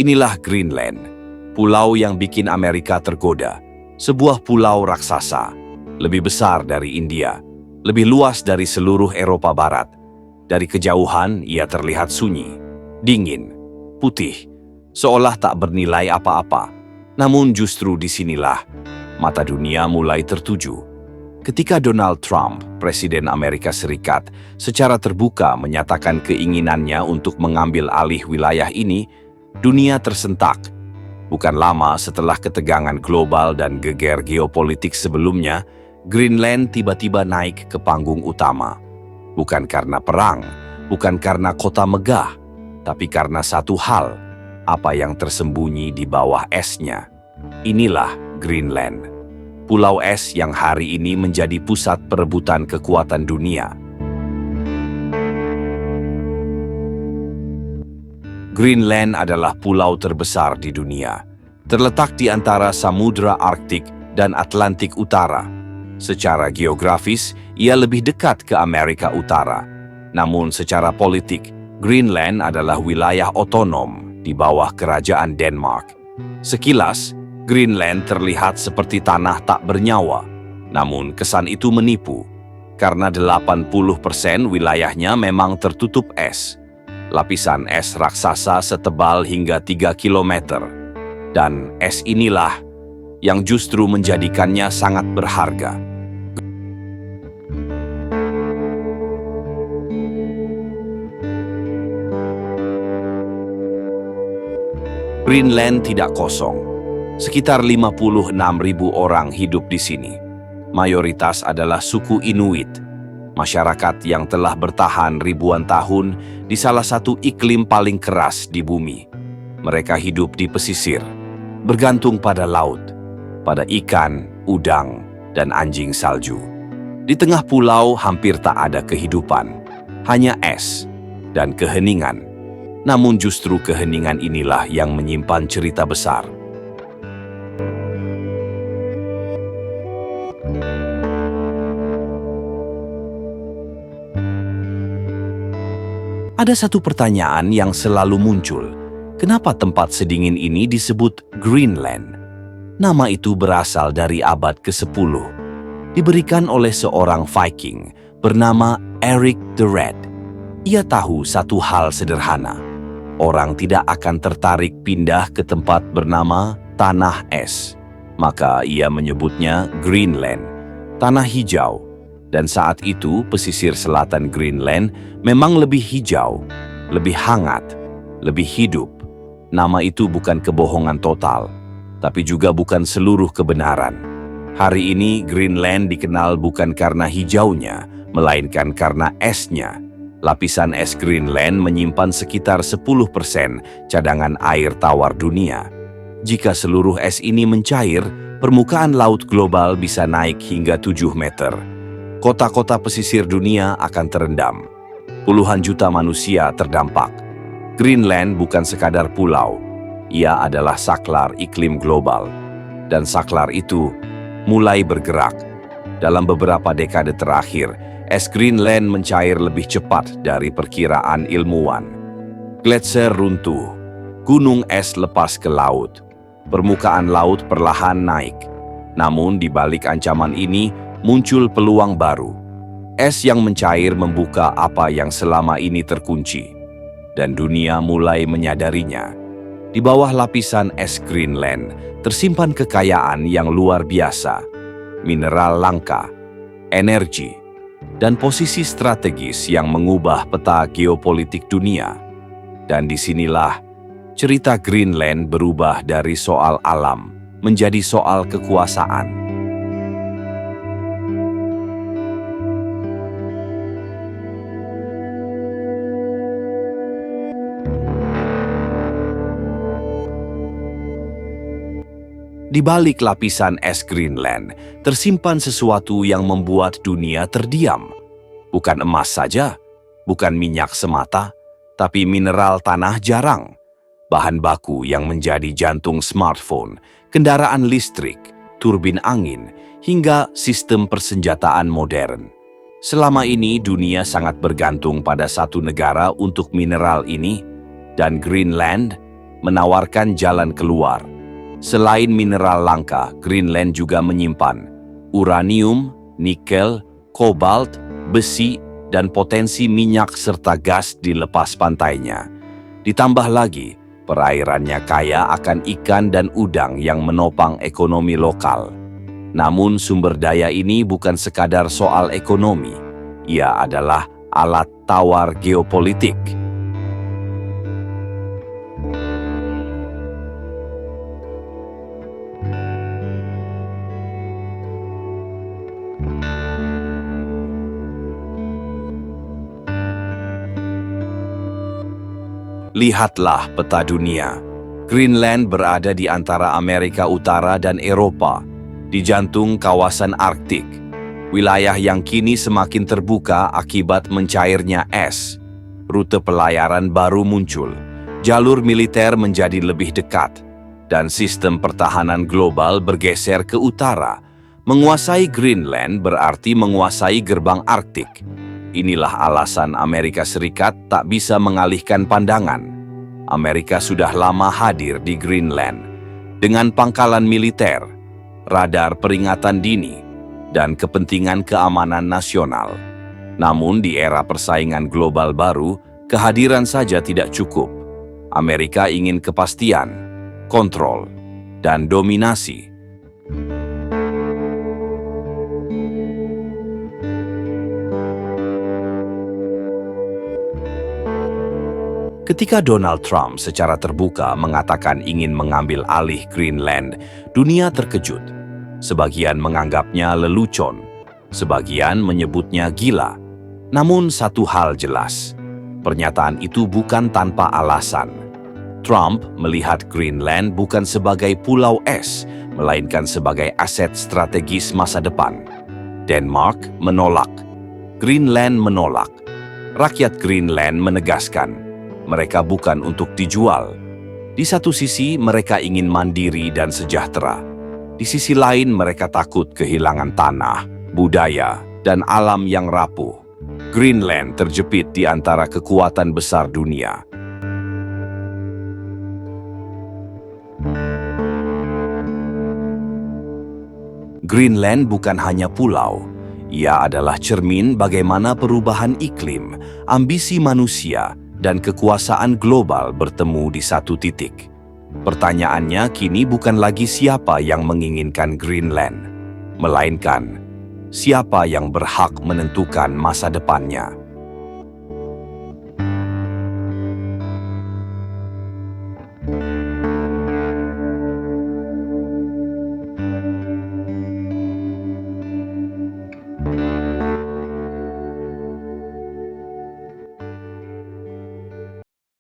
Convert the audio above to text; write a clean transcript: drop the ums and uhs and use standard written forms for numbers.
Inilah Greenland, pulau yang bikin Amerika tergoda. Sebuah pulau raksasa, lebih besar dari India, lebih luas dari seluruh Eropa Barat. Dari kejauhan, ia terlihat sunyi, dingin, putih, seolah tak bernilai apa-apa. Namun justru disinilah mata dunia mulai tertuju. Ketika Donald Trump, Presiden Amerika Serikat, secara terbuka menyatakan keinginannya untuk mengambil alih wilayah ini, dunia tersentak. Bukan lama setelah ketegangan global dan geger geopolitik sebelumnya, Greenland tiba-tiba naik ke panggung utama. Bukan karena perang, bukan karena kota megah, tapi karena satu hal, apa yang tersembunyi di bawah esnya. Inilah Greenland, pulau es yang hari ini menjadi pusat perebutan kekuatan dunia. Greenland adalah pulau terbesar di dunia, terletak di antara Samudra Arktik dan Atlantik Utara. Secara geografis, ia lebih dekat ke Amerika Utara. Namun secara politik, Greenland adalah wilayah otonom di bawah kerajaan Denmark. Sekilas, Greenland terlihat seperti tanah tak bernyawa. Namun kesan itu menipu, karena 80% wilayahnya memang tertutup es. Lapisan es raksasa setebal hingga 3 km. Dan es inilah yang justru menjadikannya sangat berharga. Greenland tidak kosong. Sekitar 56.000 orang hidup di sini. Mayoritas adalah suku Inuit, masyarakat yang telah bertahan ribuan tahun di salah satu iklim paling keras di bumi. Mereka hidup di pesisir, bergantung pada laut, pada ikan, udang, dan anjing salju. Di tengah pulau hampir tak ada kehidupan, hanya es dan keheningan. Namun justru keheningan inilah yang menyimpan cerita besar. Ada satu pertanyaan yang selalu muncul. Kenapa tempat sedingin ini disebut Greenland? Nama itu berasal dari abad ke-10. Diberikan oleh seorang Viking bernama Eric the Red. Ia tahu satu hal sederhana. Orang tidak akan tertarik pindah ke tempat bernama Tanah Es. Maka ia menyebutnya Greenland, tanah hijau. Dan saat itu pesisir selatan Greenland memang lebih hijau, lebih hangat, lebih hidup. Nama itu bukan kebohongan total, tapi juga bukan seluruh kebenaran. Hari ini Greenland dikenal bukan karena hijaunya, melainkan karena esnya. Lapisan es Greenland menyimpan sekitar 10% cadangan air tawar dunia. Jika seluruh es ini mencair, permukaan laut global bisa naik hingga 7 meter. Kota-kota pesisir dunia akan terendam. Puluhan juta manusia terdampak. Greenland bukan sekadar pulau. Ia adalah saklar iklim global. Dan saklar itu mulai bergerak. Dalam beberapa dekade terakhir, es Greenland mencair lebih cepat dari perkiraan ilmuwan. Gletser runtuh. Gunung es lepas ke laut. Permukaan laut perlahan naik. Namun di balik ancaman ini, muncul peluang baru. Es yang mencair membuka apa yang selama ini terkunci. Dan dunia mulai menyadarinya. Di bawah lapisan es Greenland, tersimpan kekayaan yang luar biasa. Mineral langka, energi, dan posisi strategis yang mengubah peta geopolitik dunia. Dan disinilah, cerita Greenland berubah dari soal alam menjadi soal kekuasaan. Di balik lapisan es Greenland, tersimpan sesuatu yang membuat dunia terdiam. Bukan emas saja, bukan minyak semata, tapi mineral tanah jarang. Bahan baku yang menjadi jantung smartphone, kendaraan listrik, turbin angin, hingga sistem persenjataan modern. Selama ini dunia sangat bergantung pada satu negara untuk mineral ini, dan Greenland menawarkan jalan keluar. Selain mineral langka, Greenland juga menyimpan uranium, nikel, kobalt, besi, dan potensi minyak serta gas di lepas pantainya. Ditambah lagi, perairannya kaya akan ikan dan udang yang menopang ekonomi lokal. Namun sumber daya ini bukan sekadar soal ekonomi, ia adalah alat tawar geopolitik. Lihatlah peta dunia. Greenland berada di antara Amerika Utara dan Eropa, di jantung kawasan Arktik. Wilayah yang kini semakin terbuka akibat mencairnya es. Rute pelayaran baru muncul, jalur militer menjadi lebih dekat, dan sistem pertahanan global bergeser ke utara. Menguasai Greenland berarti menguasai gerbang Arktik. Inilah alasan Amerika Serikat tak bisa mengalihkan pandangan. Amerika sudah lama hadir di Greenland dengan pangkalan militer, radar peringatan dini, dan kepentingan keamanan nasional. Namun di era persaingan global baru, kehadiran saja tidak cukup. Amerika ingin kepastian, kontrol, dan dominasi. Ketika Donald Trump secara terbuka mengatakan ingin mengambil alih Greenland, dunia terkejut. Sebagian menganggapnya lelucon, sebagian menyebutnya gila. Namun satu hal jelas, pernyataan itu bukan tanpa alasan. Trump melihat Greenland bukan sebagai pulau es, melainkan sebagai aset strategis masa depan. Denmark menolak, Greenland menolak. Rakyat Greenland menegaskan, mereka bukan untuk dijual. Di satu sisi, mereka ingin mandiri dan sejahtera. Di sisi lain, mereka takut kehilangan tanah, budaya, dan alam yang rapuh. Greenland terjepit di antara kekuatan besar dunia. Greenland bukan hanya pulau. Ia adalah cermin bagaimana perubahan iklim, ambisi manusia, dan kekuasaan global bertemu di satu titik. Pertanyaannya kini bukan lagi siapa yang menginginkan Greenland, melainkan siapa yang berhak menentukan masa depannya.